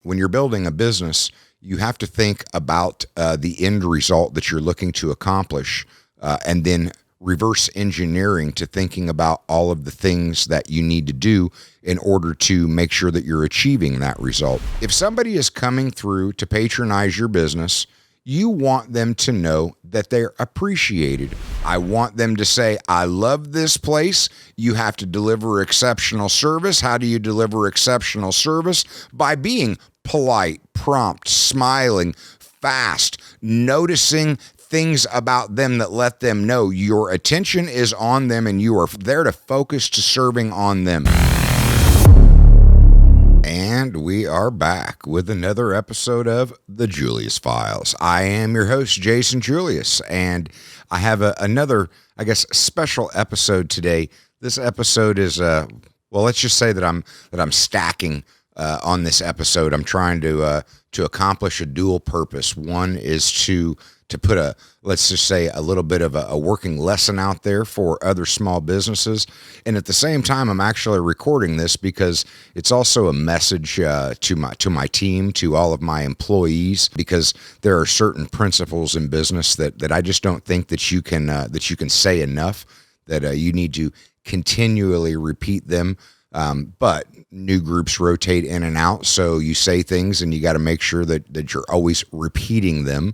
when you're building a business, you have to think about the end result that you're looking to accomplish, and then reverse engineering to thinking about all of the things that you need to do in order to make sure that you're achieving that result. If somebody is coming through to patronize your business, you want them to know that they're appreciated. I want them to say, I love this place. You have to deliver exceptional service. How do you deliver exceptional service? By being polite, prompt, smiling, fast, noticing things about them that let them know your attention is on them and you are there to focus to serving on them. And we are back with another episode of The Julius Files. I am your host, Jason Julius, and I have another, special episode today. This episode is, let's just say that I'm stacking on this episode. I'm trying to accomplish a dual purpose. One is to put let's just say a little bit of a working lesson out there for other small businesses. And at the same time, I'm actually recording this because it's also a message to my team, to all of my employees, because there are certain principles in business that I just don't think that you can say enough, that you need to continually repeat them. But new groups rotate in and out. So you say things and you got to make sure that you're always repeating them.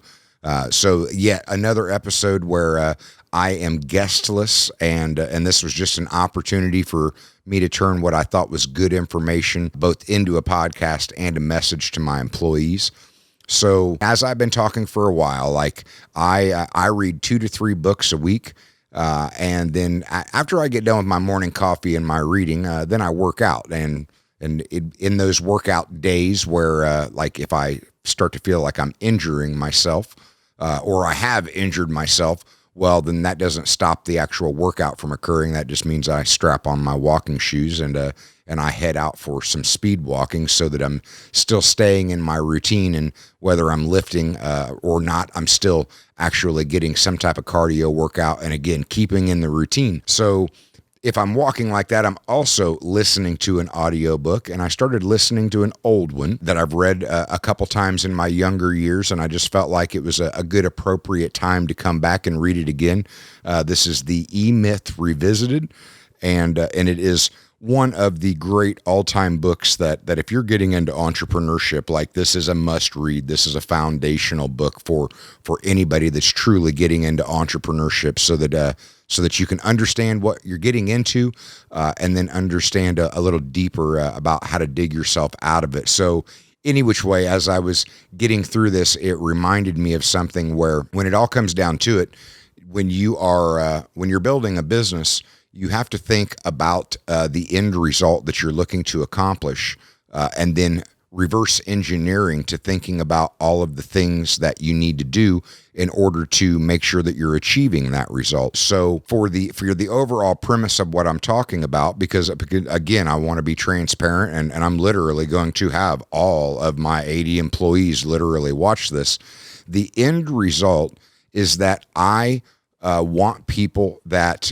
So yet another episode where I am guestless, and this was just an opportunity for me to turn what I thought was good information both into a podcast and a message to my employees. So as I've been talking for a while, I read 2 to 3 books a week. And then after I get done with my morning coffee and my reading, then I work out. And in those workout days where, if I start to feel like I'm injuring myself, or I have injured myself, well, then that doesn't stop the actual workout from occurring. That just means I strap on my walking shoes and I head out for some speed walking so that I'm still staying in my routine. And whether I'm lifting or not, I'm still actually getting some type of cardio workout and, again, keeping in the routine. So if I'm walking like that, I'm also listening to an audiobook, and I started listening to an old one that I've read a couple times in my younger years, and I just felt like it was a good, appropriate time to come back and read it again. This is the E-Myth Revisited, and it is one of the great all-time books that if you're getting into entrepreneurship, this is a must-read. This is a foundational book for anybody that's truly getting into entrepreneurship, so that you can understand what you're getting into, and then understand a little deeper about how to dig yourself out of it. So any which way, as I was getting through this, it reminded me of something where, when it all comes down to it, when you're building a business, you have to think about the end result that you're looking to accomplish, and then reverse engineering to thinking about all of the things that you need to do in order to make sure that you're achieving that result. So for the overall premise of what I'm talking about, because again, I want to be transparent, and I'm literally going to have all of my 80 employees literally watch this. The end result is that I want people that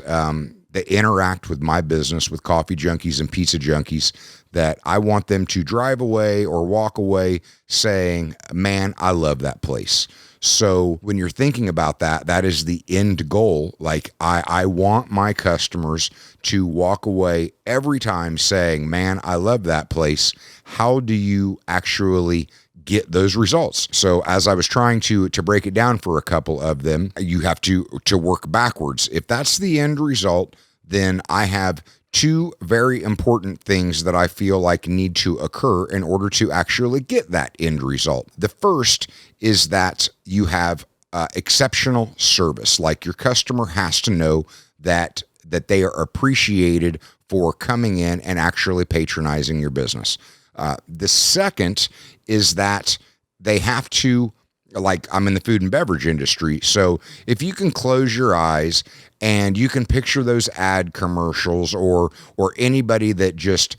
interact with my business, with Coffee Junkies and Pizza Junkies, that I want them to drive away or walk away saying, man, I love that place. So when you're thinking about that, that is the end goal. I want my customers to walk away every time saying, man, I love that place. How do you actually get those results? So as I was trying to break it down for a couple of them, you have to work backwards. If that's the end result, then I have 2 very important things that I feel like need to occur in order to actually get that end result. The first is that you have exceptional service. Your customer has to know that they are appreciated for coming in and actually patronizing your business. The second is that they have to, I'm in the food and beverage industry, so if you can close your eyes and you can picture those ad commercials or anybody that just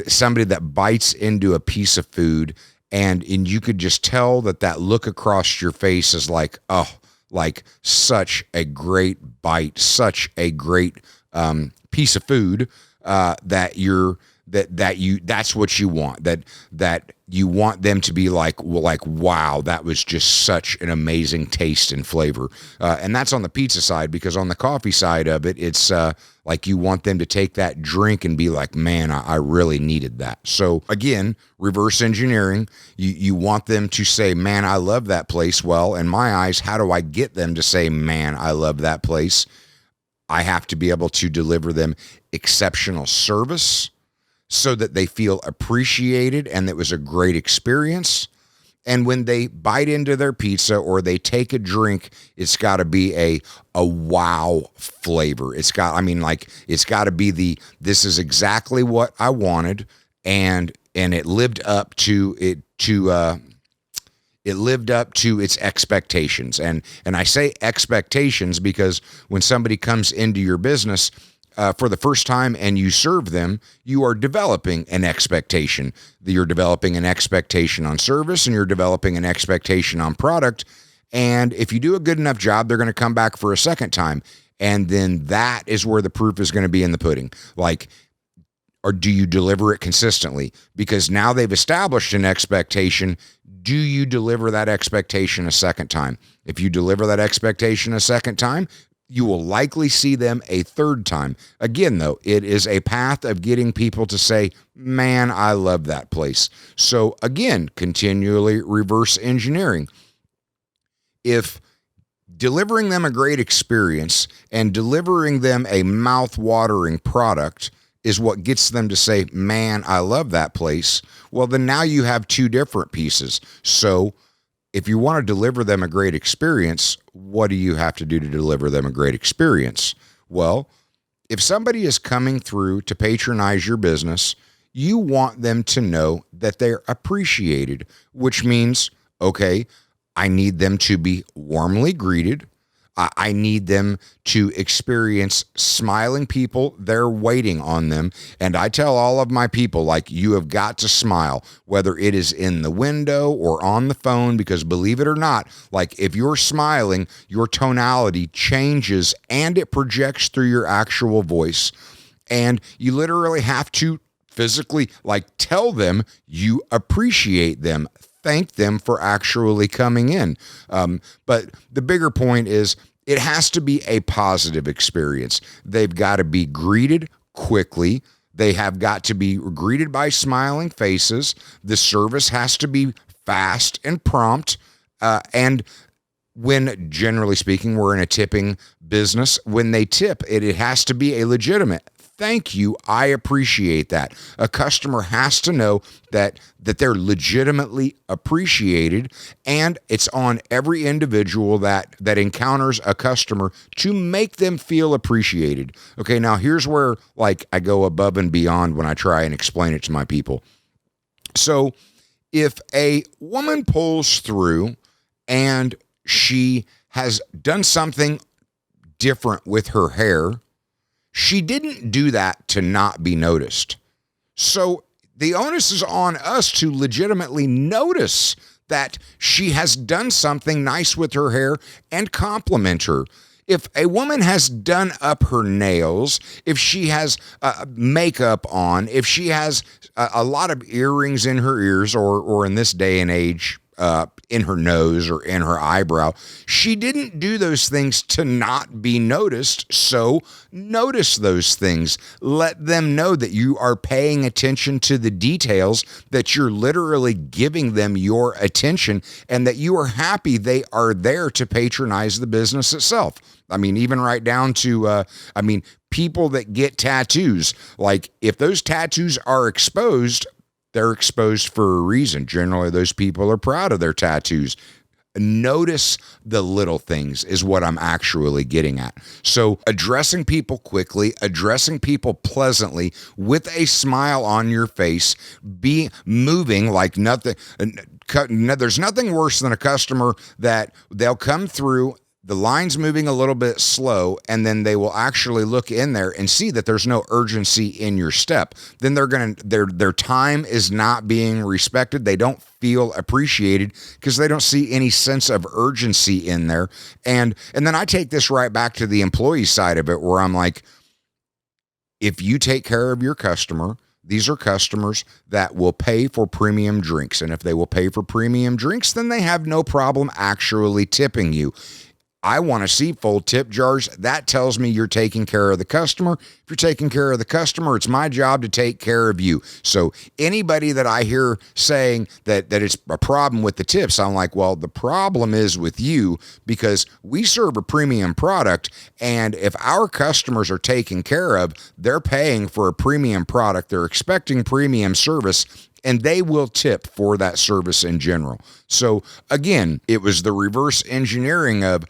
somebody that bites into a piece of food, and you could just tell that look across your face is such a great bite, such a great piece of food, that that's what you want, that you want them to be like, well, like, wow, that was just such an amazing taste and flavor. And that's on the pizza side, because on the coffee side of it, it's like you want them to take that drink and be like, man, I really needed that. So again, reverse engineering, you want them to say, man, I love that place. Well, in my eyes, how do I get them to say, man, I love that place? I have to be able to deliver them exceptional service so that they feel appreciated and it was a great experience. And when they bite into their pizza or they take a drink, it's got to be a wow flavor. It's got to be this is exactly what I wanted, and it lived up to it lived up to its expectations. And I say expectations because when somebody comes into your business for the first time and you serve them, you are developing an expectation. You're developing an expectation on service, and you're developing an expectation on product. And if you do a good enough job, they're going to come back for a second time. And then that is where the proof is going to be in the pudding. Like, or do you deliver it consistently? Because now they've established an expectation. Do you deliver that expectation a second time? If you deliver that expectation a second time, you will likely see them a third time. Again, though, it is a path of getting people to say, man, I love that place. So again, continually reverse engineering. If delivering them a great experience and delivering them a mouth-watering product is what gets them to say, man, I love that place, well, then now you have two different pieces. So if you want to deliver them a great experience, what do you have to do to deliver them a great experience? Well, if somebody is coming through to patronize your business, you want them to know that they're appreciated, which means, okay, I need them to be warmly greeted. I need them to experience smiling people. They're waiting on them. And I tell all of my people, like, you have got to smile, whether it is in the window or on the phone, because believe it or not, like, if you're smiling, your tonality changes and it projects through your actual voice. And you literally have to physically, like, tell them you appreciate them. Thank them for actually coming in. But the bigger point is, it has to be a positive experience. They've got to be greeted quickly. They have got to be greeted by smiling faces. The service has to be fast and prompt. And when, generally speaking, we're in a tipping business, when they tip, it has to be a legitimate thank you. I appreciate that. A customer has to know that they're legitimately appreciated, and it's on every individual that encounters a customer to make them feel appreciated. Okay, now here's where, like, I go above and beyond when I try and explain it to my people. So if a woman pulls through and she has done something different with her hair, she didn't do that to not be noticed. So the onus is on us to legitimately notice that she has done something nice with her hair and compliment her. If a woman has done up her nails, if she has makeup on, if she has a lot of earrings in her ears, or in this day and age, in her nose or in her eyebrow, she didn't do those things to not be noticed. So notice those things. Let them know that you are paying attention to the details, that you're literally giving them your attention, and that you are happy they are there to patronize the business itself. I mean, even right down to, people that get tattoos. Like, if those tattoos are exposed, they're exposed for a reason. Generally, those people are proud of their tattoos. Notice the little things is what I'm actually getting at. So addressing people quickly, addressing people pleasantly with a smile on your face, be moving like nothing. There's nothing worse than a customer that they'll come through, the line's moving a little bit slow, and then they will actually look in there and see that there's no urgency in your step. Then their time is not being respected. They don't feel appreciated because they don't see any sense of urgency in there. And then I take this right back to the employee side of it, where I'm like, if you take care of your customer, these are customers that will pay for premium drinks. And if they will pay for premium drinks, then they have no problem actually tipping you. I want to see full tip jars. That tells me you're taking care of the customer. If you're taking care of the customer, it's my job to take care of you. So anybody that I hear saying that it's a problem with the tips, I'm like, well, the problem is with you, because we serve a premium product, and if our customers are taken care of, they're paying for a premium product, they're expecting premium service, and they will tip for that service in general. So again, it was the reverse engineering of,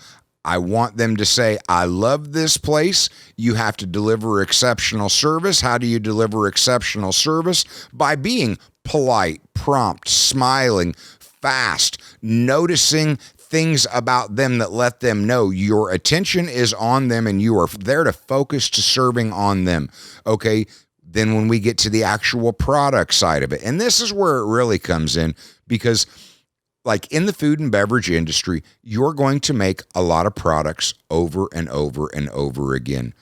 I want them to say, I love this place. You have to deliver exceptional service. How do you deliver exceptional service? By being polite, prompt, smiling, fast, noticing things about them that let them know your attention is on them and you are there to focus to serving on them. Okay. Then when we get to the actual product side of it, and this is where it really comes in, because like in the food and beverage industry, you're going to make a lot of products over and over and over again.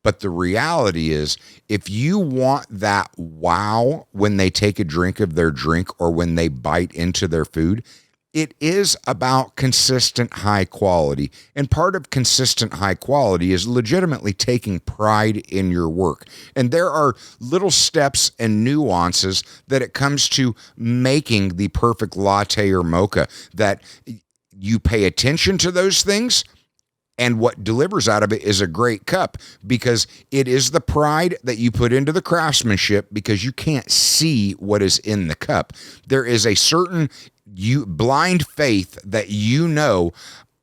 But the reality is, if you want that wow when they take a drink of their drink or when they bite into their food, it is about consistent high quality. And part of consistent high quality is legitimately taking pride in your work. And there are little steps and nuances that it comes to making the perfect latte or mocha that you pay attention to those things. And what delivers out of it is a great cup, because it is the pride that you put into the craftsmanship, because you can't see what is in the cup. There is a certain blind faith that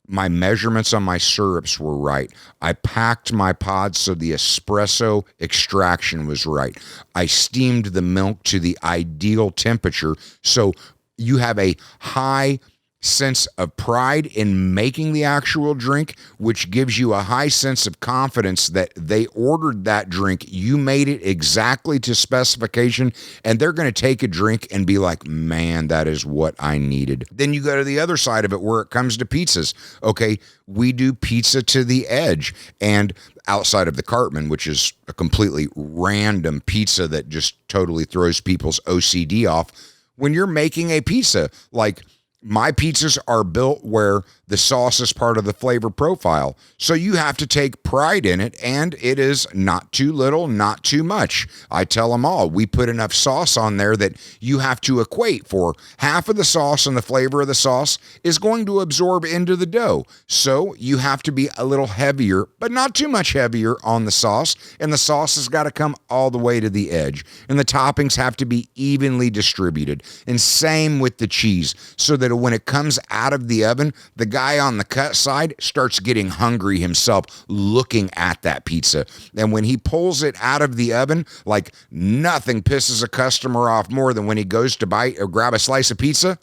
my measurements on my syrups were right. I packed my pods so the espresso extraction was right. I steamed the milk to the ideal temperature. So you have a high sense of pride in making the actual drink, which gives you a high sense of confidence that they ordered that drink, you made it exactly to specification, and they're going to take a drink and be like, man, that is what I needed. Then you go to the other side of it where it comes to pizzas. Okay, we do pizza to the edge, and outside of the Cartman, which is a completely random pizza that just totally throws people's OCD off, when you're making a pizza, like my pizzas are built where the sauce is part of the flavor profile. So you have to take pride in it, and it is not too little, not too much. I tell them all, we put enough sauce on there that you have to equate for half of the sauce, and the flavor of the sauce is going to absorb into the dough. So you have to be a little heavier, but not too much heavier on the sauce, and the sauce has got to come all the way to the edge, and the toppings have to be evenly distributed. And same with the cheese, so that when it comes out of the oven, the guy on the cut side starts getting hungry himself looking at that pizza. And when he pulls it out of the oven, like nothing pisses a customer off more than when he goes to bite or grab a slice of pizza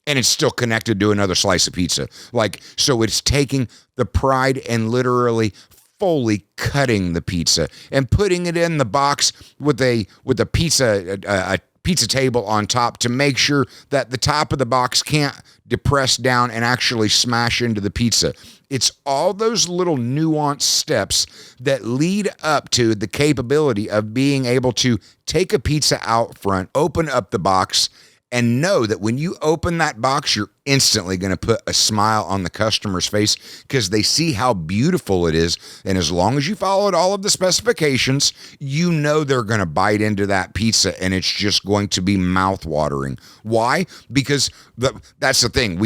and it's still connected to another slice of pizza. Like, so it's taking the pride and literally fully cutting the pizza and putting it in the box with a pizza table on top to make sure that the top of the box can't depress down and actually smash into the pizza. It's all those little nuanced steps that lead up to the capability of being able to take a pizza out front, open up the box, and know that when you open that box, you're instantly going to put a smile on the customer's face because they see how beautiful it is. And as long as you followed all of the specifications, you know they're going to bite into that pizza and it's just going to be mouth-watering. Why? Because that's the thing.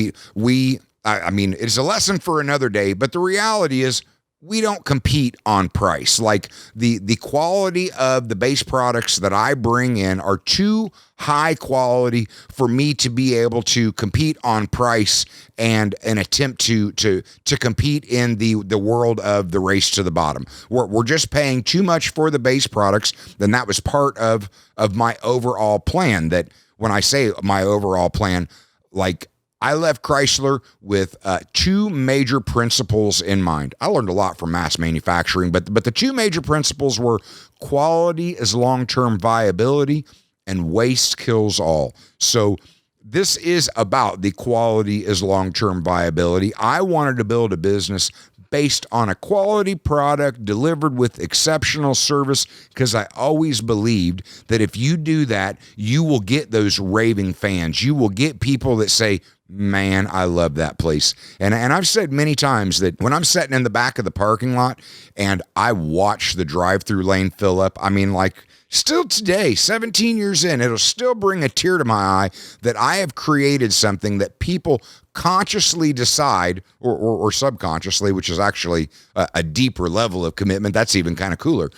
I mean, it's a lesson for another day, but the reality is we don't compete on price. Like the quality of the base products that I bring in are too high quality for me to be able to compete on price and an attempt to compete in the world of the race to the bottom. We're just paying too much for the base products. Then that was part of my overall plan. That when I say my overall plan, like I left Chrysler with two major principles in mind. I learned a lot from mass manufacturing, but the two major principles were quality is long-term viability and waste kills all. So this is about the quality is long-term viability. I wanted to build a business based on a quality product delivered with exceptional service, because I always believed that if you do that, you will get those raving fans. You will get people that say, man, I love that place. And I've said many times that when I'm sitting in the back of the parking lot and I watch the drive-through lane fill up, I mean, like, still today, 17 years in, it'll still bring a tear to my eye that I have created something that people consciously decide, or subconsciously, which is actually a deeper level of commitment. That's even kind of cooler.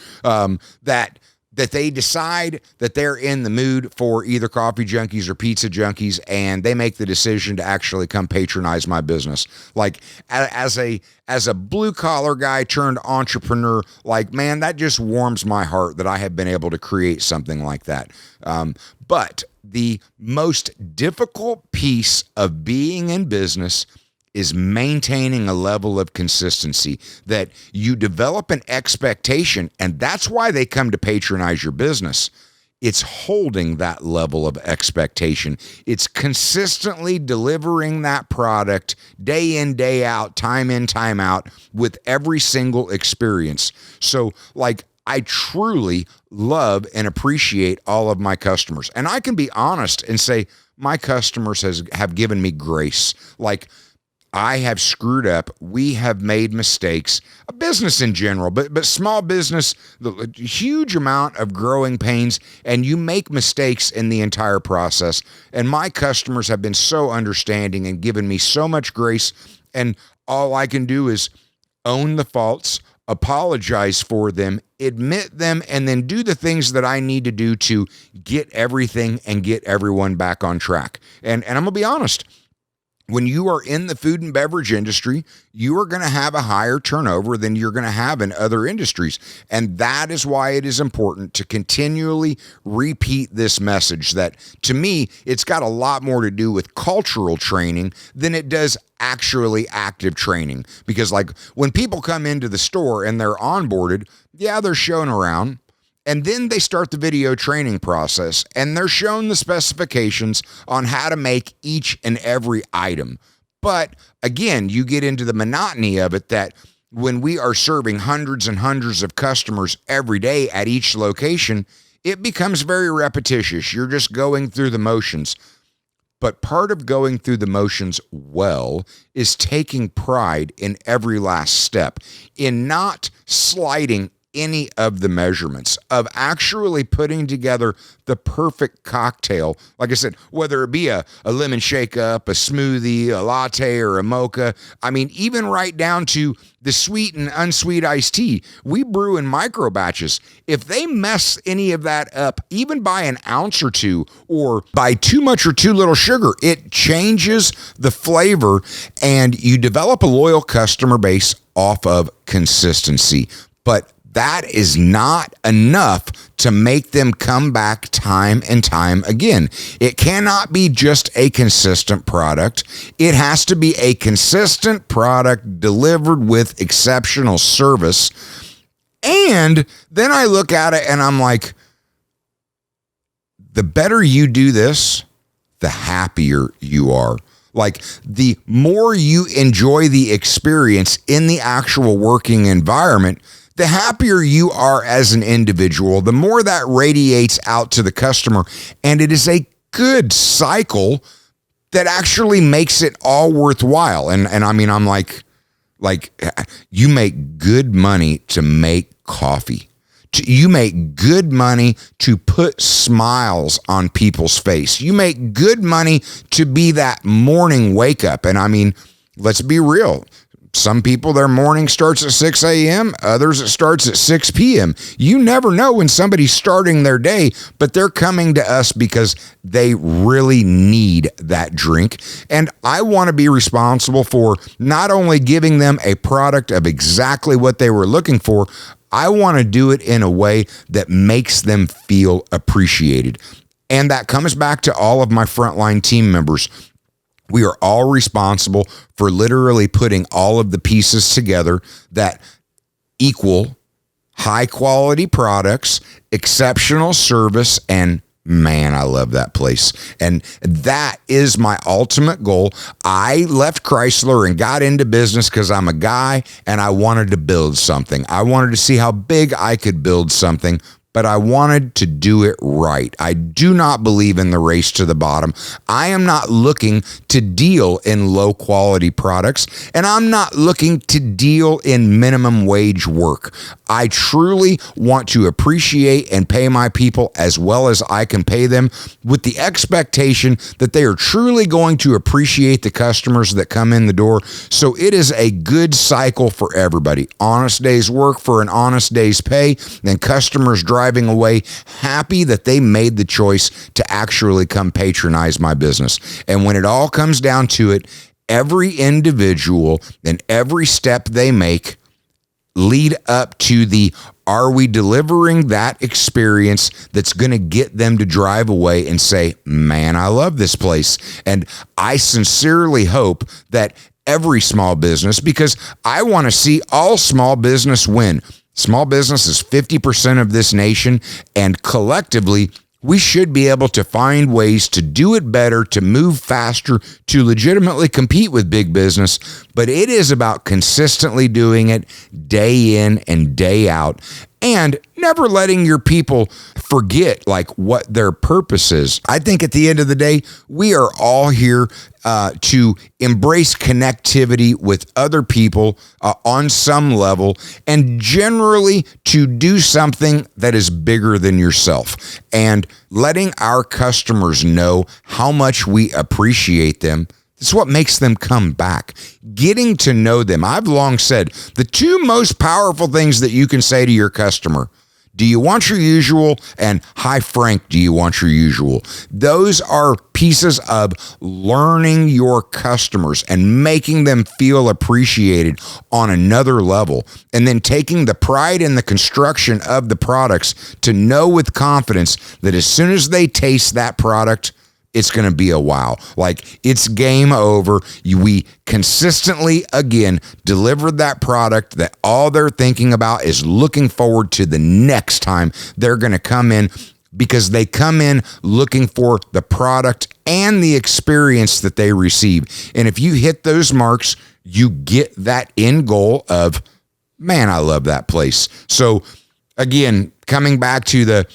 That they decide that they're in the mood for either coffee junkies or pizza junkies, and they make the decision to actually come patronize my business. Like, as a blue collar guy turned entrepreneur, like, man, that just warms my heart that I have been able to create something like that. But the most difficult piece of being in business is maintaining a level of consistency, that you develop an expectation, and that's why they come to patronize your business. It's holding that level of expectation. It's consistently delivering that product day in, day out, time in, time out, with every single experience. So, like, I truly love and appreciate all of my customers. And I can be honest and say my customers have given me grace. Like, I have screwed up. We have made mistakes. A business in general, but small business, the huge amount of growing pains, and you make mistakes in the entire process. And my customers have been so understanding and given me so much grace. And all I can do is own the faults, apologize for them, admit them, and then do the things that I need to do to get everything and get everyone back on track. And I'm gonna be honest. When you are in the food and beverage industry, you are going to have a higher turnover than you're going to have in other industries. And that is why it is important to continually repeat this message that, to me, it's got a lot more to do with cultural training than it does actually active training. Because, like, when people come into the store and they're onboarded, yeah, they're shown around. And then they start the video training process, and they're shown the specifications on how to make each and every item. But again, you get into the monotony of it, that when we are serving hundreds and hundreds of customers every day at each location, it becomes very repetitious. You're just going through the motions. But part of going through the motions well is taking pride in every last step, in not sliding any of the measurements, of actually putting together the perfect cocktail. Like I said, whether it be a lemon shake up, a smoothie, a latte, or a mocha. I mean, even right down to the sweet and unsweet iced tea. We brew in micro batches. If they mess any of that up, even by an ounce or two, or by too much or too little sugar, it changes the flavor, and you develop a loyal customer base off of consistency. But that is not enough to make them come back time and time again. It cannot be just a consistent product. It has to be a consistent product delivered with exceptional service. And then I look at it and I'm like, the better you do this, the happier you are. Like, the more you enjoy the experience in the actual working environment, the happier you are as an individual, the more that radiates out to the customer. And it is a good cycle that actually makes it all worthwhile. And I mean, I'm like, you make good money to make coffee. You make good money to put smiles on people's face. You make good money to be that morning wake up. And I mean, let's be real. Some people, their morning starts at 6 a.m., others it starts at 6 p.m. You never know when somebody's starting their day, but they're coming to us because they really need that drink. And I want to be responsible for not only giving them a product of exactly what they were looking for, I want to do it in a way that makes them feel appreciated. And that comes back to all of my frontline team members. We are all responsible for literally putting all of the pieces together that equal high quality products, exceptional service, and man, I love that place. And that is my ultimate goal. I left Chrysler and got into business because I'm a guy and I wanted to build something. I wanted to see how big I could build something, but I wanted to do it right. I do not believe in the race to the bottom. I am not looking to deal in low quality products, and I'm not looking to deal in minimum wage work. I truly want to appreciate and pay my people as well as I can pay them, with the expectation that they are truly going to appreciate the customers that come in the door. So it is a good cycle for everybody. Honest day's work for an honest day's pay, and customers driving away happy that they made the choice to actually come patronize my business. And when it all comes down to it, every individual and every step they make lead up to the, are we delivering that experience that's going to get them to drive away and say, man, I love this place. And I sincerely hope that every small business, because I want to see all small business win. Small business is 50% of this nation, and collectively, we should be able to find ways to do it better, to move faster, to legitimately compete with big business. But it is about consistently doing it day in and day out, and never letting your people forget like what their purpose is. I think at the end of the day, we are all here to embrace connectivity with other people on some level, and generally to do something that is bigger than yourself, and letting our customers know how much we appreciate them. It's what makes them come back. Getting to know them. I've long said the two most powerful things that you can say to your customer: do you want your usual? And hi, Frank, do you want your usual? Those are pieces of learning your customers and making them feel appreciated on another level. And then taking the pride in the construction of the products to know with confidence that as soon as they taste that product, it's going to be a wow. Like, it's game over. We consistently, again, delivered that product that all they're thinking about is looking forward to the next time they're going to come in, because they come in looking for the product and the experience that they receive. And if you hit those marks, you get that end goal of, man, I love that place. So again, coming back to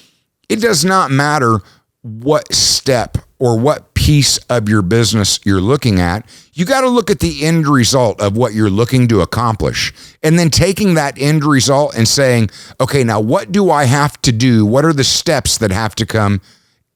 it does not matter what step or what piece of your business you're looking at. You got to look at the end result of what you're looking to accomplish, and then taking that end result and saying, okay, now what do I have to do? What are the steps that have to come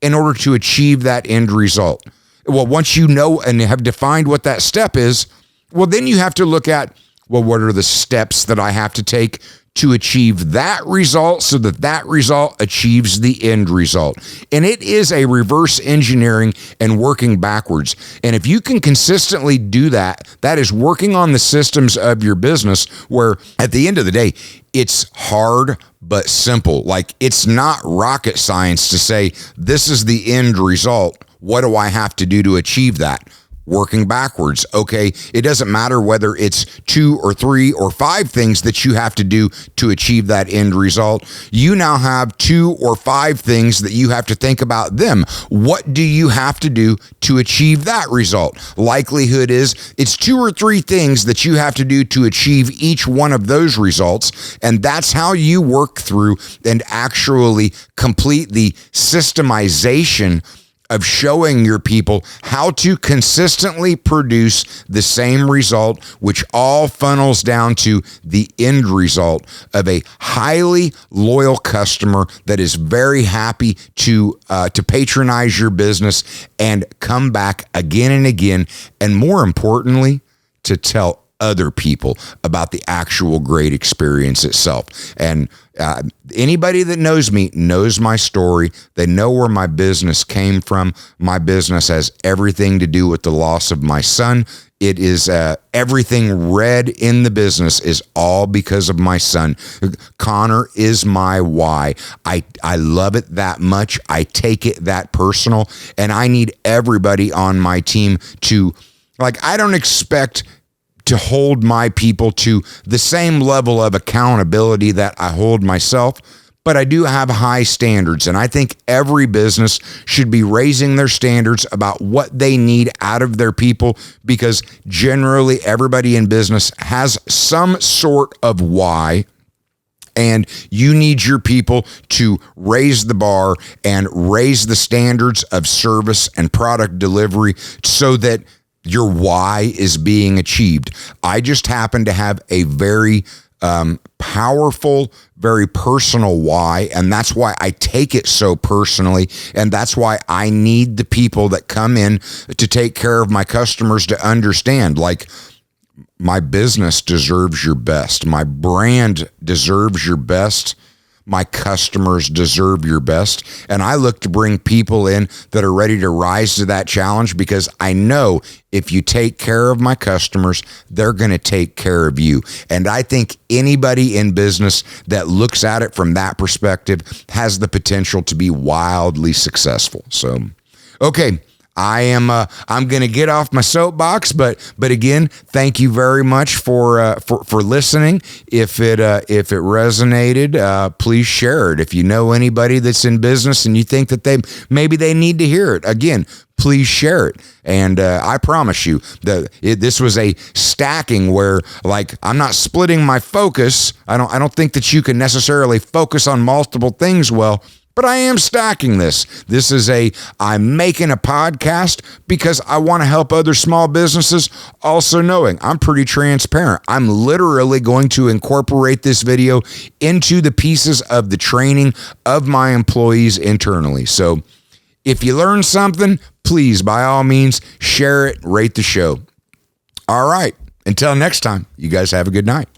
in order to achieve that end result? Well, once you know and have defined what that step is, well, then you have to look at, well, what are the steps that I have to take to achieve that result so that that result achieves the end result. And it is a reverse engineering and working backwards. And if you can consistently do that, that is working on the systems of your business, where at the end of the day, it's hard but simple. Like, it's not rocket science to say, this is the end result. What do I have to do to achieve that? Working backwards. Okay, it doesn't matter whether it's 2 or 3 or 5 things that you have to do to achieve that end result. You now have 2 or 5 things that you have to think about them. What do you have to do to achieve that result? Likelihood is it's 2 or 3 things that you have to do to achieve each one of those results. And that's how you work through and actually complete the systemization of showing your people how to consistently produce the same result, which all funnels down to the end result of a highly loyal customer that is very happy to patronize your business and come back again and again, and more importantly, to tell other people about the actual great experience itself. And anybody that knows me knows my story. They know where my business came from. My business has everything to do with the loss of my son. It is everything red in the business is all because of my son. Connor is my why. I love it that much. I take it that personal, and I need everybody on my team to, like, I don't expect to hold my people to the same level of accountability that I hold myself, but I do have high standards. And I think every business should be raising their standards about what they need out of their people, because generally everybody in business has some sort of why. And you need your people to raise the bar and raise the standards of service and product delivery so that your why is being achieved. I just happen to have a very powerful, very personal why, and that's why I take it so personally, and that's why I need the people that come in to take care of my customers to understand, like, my business deserves your best. My brand deserves your best. My customers deserve your best. And I look to bring people in that are ready to rise to that challenge, because I know if you take care of my customers, they're going to take care of you. And I think anybody in business that looks at it from that perspective has the potential to be wildly successful. So, okay. I'm going to get off my soapbox, but again, thank you very much for listening. If it resonated, please share it. If you know anybody that's in business and you think that maybe they need to hear it, again, please share it. And I promise you that this was a stacking where, like, I'm not splitting my focus. I don't think that you can necessarily focus on multiple things well. But I am stacking this. This is I'm making a podcast because I want to help other small businesses, also knowing I'm pretty transparent. I'm literally going to incorporate this video into the pieces of the training of my employees internally. So if you learn something, please, by all means, share it, rate the show. All right. Until next time, you guys have a good night.